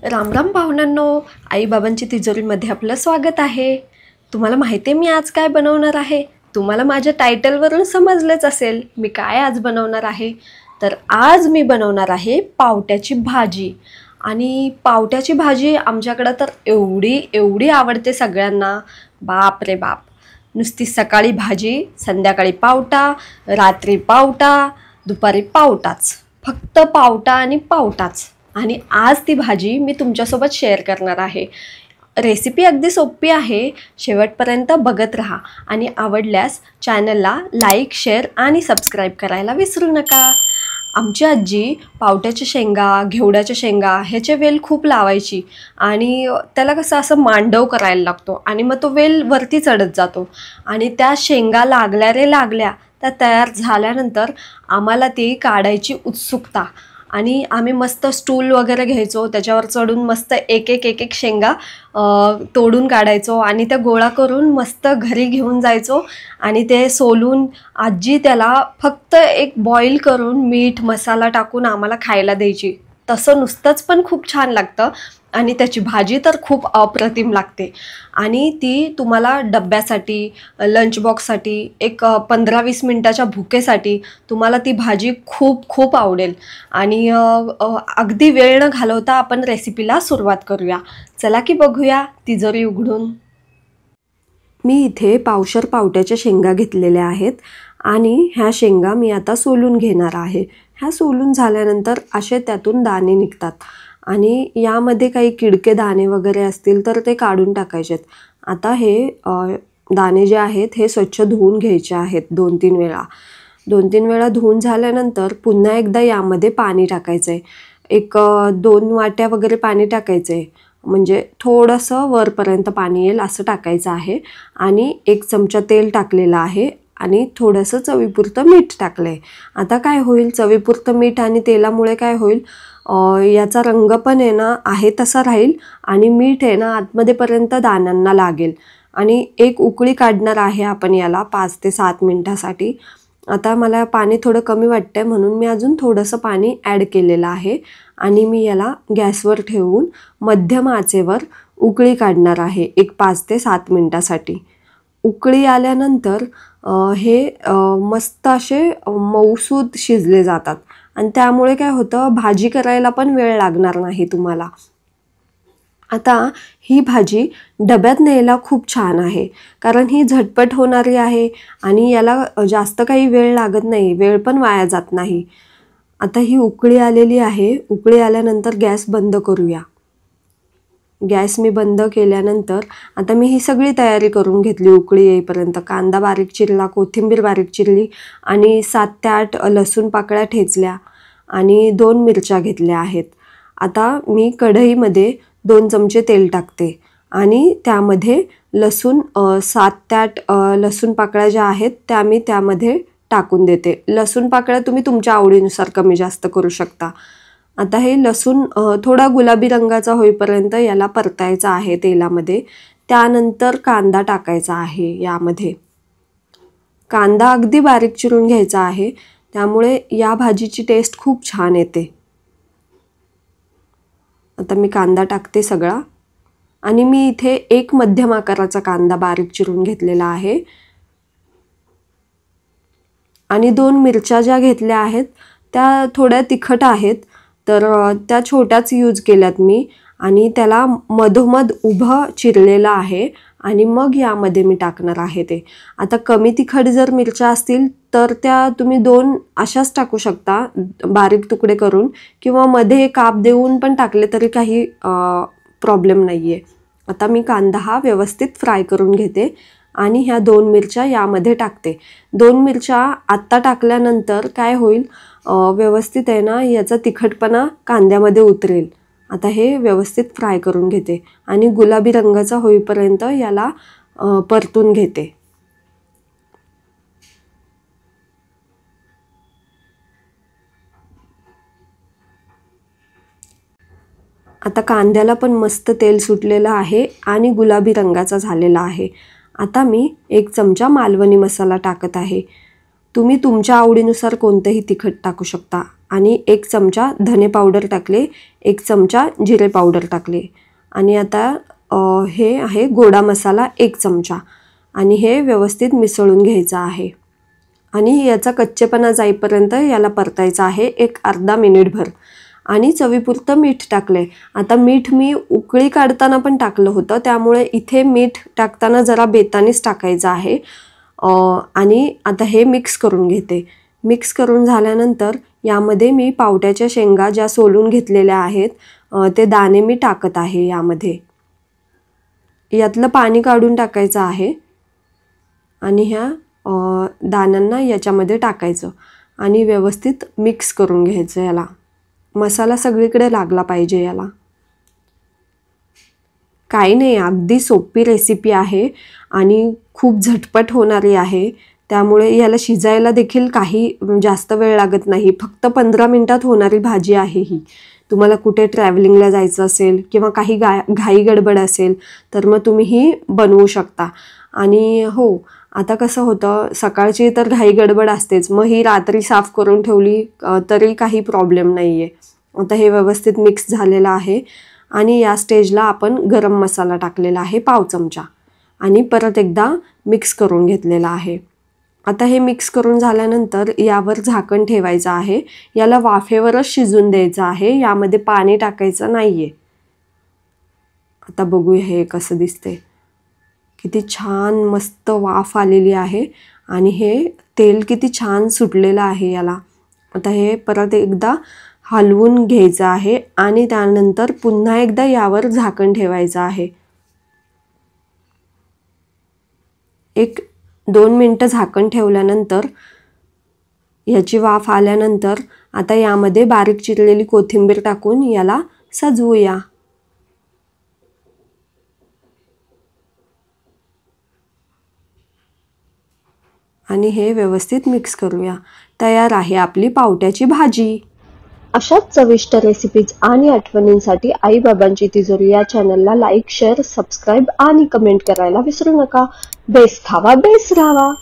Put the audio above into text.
राम राम पाहुण्यांनो, आईबाबांची तिजोरीमध्ये आपलं स्वागत आहे। तुम्हाला माहिती आहे मी आज काय बनवणार आहे? तुम्हाला माझ्या टायटलवरून समजलंच असेल मी काय आज बनवणार आहे। तर आज मी बनवणार आहे पावट्याची भाजी। आणि पावट्याची भाजी आमच्याकडे तर एवढी आवडते सगळ्यांना, बाप रे बाप। नुसती सकाळी भाजी, संध्याकाळी पावटा, रात्री पावटा, दुपारी पावटाच, फक्त पावटा आणि पावटाच। आणि आज ती भाजी मी तुमच्यासोबत शेअर करणार आहे। रेसिपी अगदी सोपी आहे, शेवटपर्यंत बघत राहा आणि आवडल्यास चॅनलला लाईक, शेअर आणि सबस्क्राईब करायला विसरू नका। आमची आजी पावट्याच्या शेंगा, घेवड्याच्या शेंगा ह्याचे वेल खूप लावायची आणि त्याला कसं असं मांडव करायला लागतो आणि मग तो वेल वरती चढत जातो आणि त्या शेंगा लागल्या त्या तयार झाल्यानंतर आम्हाला ती काढायची उत्सुकता आणि आम्ही मस्त स्टूल वगैरे घ्यायचो, त्याच्यावर चढून मस्त एक एक शेंगा तोडून काढायचो आणि त्या गोळा करून मस्त घरी घेऊन जायचो आणि ते सोलून आजी त्याला फक्त एक बॉईल करून मीठ मसाला टाकून आम्हाला खायला द्यायची। तसं नुसतंच पण खूप छान लागतं आणि त्याची भाजी तर खूप अप्रतिम लागते आणि ती तुम्हाला डब्यासाठी, लंच बॉक्ससाठी, एक 15-20 मिनिटाच्या भुकेसाठी तुम्हाला ती भाजी खूप आवडेल। आणि अगदी वेळ न घालवता आपण रेसिपीला सुरुवात करूया। चला की बघूया तिजोरी उघडून। मी इथे पावशर पावट्याच्या शेंगा घेतलेल्या आहेत आणि ह्या शेंगा मी आता सोलून घेणार आहे। ह्या सोलून झाल्यानंतर असे त्यातून दाणे निघतात आणि यामध्ये काही किडके दाणे वगैरे असतील तर ते काढून टाकायचेत। आता हे दाणे जे आहेत हे स्वच्छ धुवून घ्यायचे आहेत 2-3 वेळा। 2-3 वेळा धुवून झाल्यानंतर पुन्हा एकदा यामध्ये पाणी टाकायचं आहे। एक 2 वाट्या वगैरे पाणी टाकायचं आहे, म्हणजे थोडंसं वरपर्यंत पाणी येईल असं टाकायचं आहे। आणि 1 चमचा तेल टाकलेलं आहे आणि थोडंसं चवीपुरतं मीठ टाकलं आहे। आता काय होईल, चवीपुरतं मीठ आणि तेलामुळे काय होईल, याचा रंग पण आहे ना आहे तसा राहील आणि मीठ आहे ना आतमध्येपर्यंत दाण्यांना लागेल। आणि एक उकळी काढणार आहे आपण याला 5 ते 7 मिनिटासाठी। आता मला पाणी थोडं कमी वाटतंय म्हणून मी अजून थोडंसं पाणी ॲड केलेलं आहे आणि मी याला गॅसवर ठेवून मध्यम आचेवर उकळी काढणार आहे एक 5 ते 7 मिनिटासाठी। उकळी आल्यानंतर हे मस्त असे मऊसूद शिजले जातात आणि त्यामुळे काय होतं, भाजी करायला पण वेळ लागणार नाही तुम्हाला। आता ही भाजी डब्यात न्यायला खूप छान आहे कारण ही झटपट होणारी आहे आणि याला जास्त काही वेळ लागत नाही, वेळ पण वाया जात नाही। आता ही उकळी आलेली आहे, उकळी आल्यानंतर गॅस बंद करूया। गॅस मी बंद केल्यानंतर आता मी ही सगळी तयारी करून घेतली उकळी येईपर्यंत। कांदा बारीक चिरला, कोथिंबीर बारीक चिरली आणि 7 ते 8 लसूण पाकळ्या ठेचल्या आणि 2 मिरच्या घेतल्या आहेत। आता मी कढईमध्ये 2 चमचे तेल टाकते आणि त्यामध्ये लसूण 7 ते 8 लसूण पाकळ्या ज्या आहेत त्या मी त्यामध्ये टाकून देते। लसूण पाकळ्या तुम्ही तुमच्या आवडीनुसार कमी जास्त करू शकता। आता हे लसूण थोडा गुलाबी रंगाचा होईपर्यंत याला परतायचा आहे तेलामध्ये। त्यानंतर कांदा टाकायचा आहे यामध्ये। कांदा अगदी बारीक चिरून घ्यायचा आहे, त्यामुळे या भाजीची टेस्ट खूप छान येते। आता मी कांदा टाकते सगळा आणि मी इथे एक मध्यम आकाराचा कांदा बारीक चिरून घेतलेला आहे आणि 2 मिरच्या ज्या घेतल्या आहेत त्या थोड्या तिखट आहेत तर त्या छोट्याच यूज केल्यात मी आणि त्याला मधोमध उभं चिरलेलं आहे आणि मग यामध्ये मी टाकणार आहे ते। आता कमी तिखट जर मिरच्या असतील तर त्या तुम्ही 2 अशाच टाकू शकता बारीक तुकडे करून, किंवा मध्ये काप देऊन पण टाकले तरी काही प्रॉब्लेम नाही आहे। आता मी कांदा हा व्यवस्थित फ्राय करून घेते आणि ह्या 2 मिरच्या यामध्ये टाकते। 2 मिरच्या आत्ता टाकल्यानंतर काय होईल, व्यवस्थित आहे ना याचा तिखटपणा कांद्यामध्ये उतरेल। आता हे व्यवस्थित फ्राय करून घेते आणि गुलाबी रंगाचा होईपर्यंत याला परतून घेते। आता कांद्याला पण मस्त तेल सुटलेलं आहे आणि गुलाबी रंगाचा झालेला आहे। आता मी 1 चमचा मालवणी मसाला टाकत आहे तुम्ही तुमच्या आवडीनुसार कोणतंही तिखट टाकू शकता. आणि 1 चमचा धने पावडर टाकले, 1 चमचा जिरे पावडर टाकले. आणि आता हे आहे गोडा मसाला 1 चमचा. आणि हे व्यवस्थित मिसळून घ्यायचं आहे. आणि याचा कच्चेपणा जाईपर्यंत याला परतायचं आहे एक अर्धा मिनिटभर. आणि चवीपुरतं मीठ टाकले. आता मीठ मी उकळी काढताना पण टाकलं होतं, त्यामुळे इथे मीठ टाकताना जरा बेतानीच टाकायचं आहे. आणि आता हे मिक्स करून घेते. मिक्स करून झाल्यानंतर यामध्ये मी पावट्याच्या शेंगा ज्या सोलून घेतलेल्या आहेत ते दाणे मी टाकत आहे यामध्ये. यातलं पाणी काढून टाकायचं आहे. आणि ह्या दाण्यांना याच्यामध्ये टाकायचं आणि व्यवस्थित मिक्स करून घ्यायचं. याला मसाला सगळीकडे लागला पाहिजे याला. काही नाही, अगदी सोपी रेसिपी आहे आणि खूप झटपट होणारी आहे. त्यामुळे याला शिजायला देखील काही जास्त वेळ लागत नाही. फक्त 15 मिनिटात होणारी भाजी आहे ही. तुम्हाला कुठे ट्रॅव्हलिंगला जायचं असेल किंवा काही घाई गडबड असेल तर मग तुम्ही ही बनवू शकता. आणि हो, आता कसं होतं, सकाळची तर घाई गडबड असतेच, मग ही रात्री साफ करून ठेवली तरी काही प्रॉब्लेम नाही आहे. आता हे व्यवस्थित मिक्स झालेलं आहे. आणि या स्टेजला आपण गरम मसाला टाकलेला आहे 1/2 चमचा आणि परत एकदा मिक्स करून घेतलेला आहे. आता हे मिक्स करून झाल्यानंतर यावर झाकण ठेवायचं आहे. याला वाफेवरच शिजून द्यायचं आहे, यामध्ये पाणी टाकायचं नाही आहे. आता बघूया हे कसं दिसते. किती छान मस्त वाफ आलेली आहे आणि हे तेल किती छान सुटलेलं आहे याला. आता हे परत एकदा हलवून घ्यायचं आहे आणि त्यानंतर पुन्हा एकदा यावर झाकण ठेवायचं आहे. 1-2 मिनिटं झाकण ठेवल्यानंतर याची वाफ आल्यानंतर आता यामध्ये बारीक चिरलेली कोथिंबीर टाकून याला सजवूया. आणि हे व्यवस्थित मिक्स करूया. तयार आहे आपली पावट्याची भाजी. अशाच चविष्ट रेसिपीज आणि आठवणींसाठी आई बाबांची तिजोरी या चॅनलला लाईक, शेअर, सबस्क्राईब आणि कमेंट करायला विसरू नका. बेस खावा, बेस राहावा.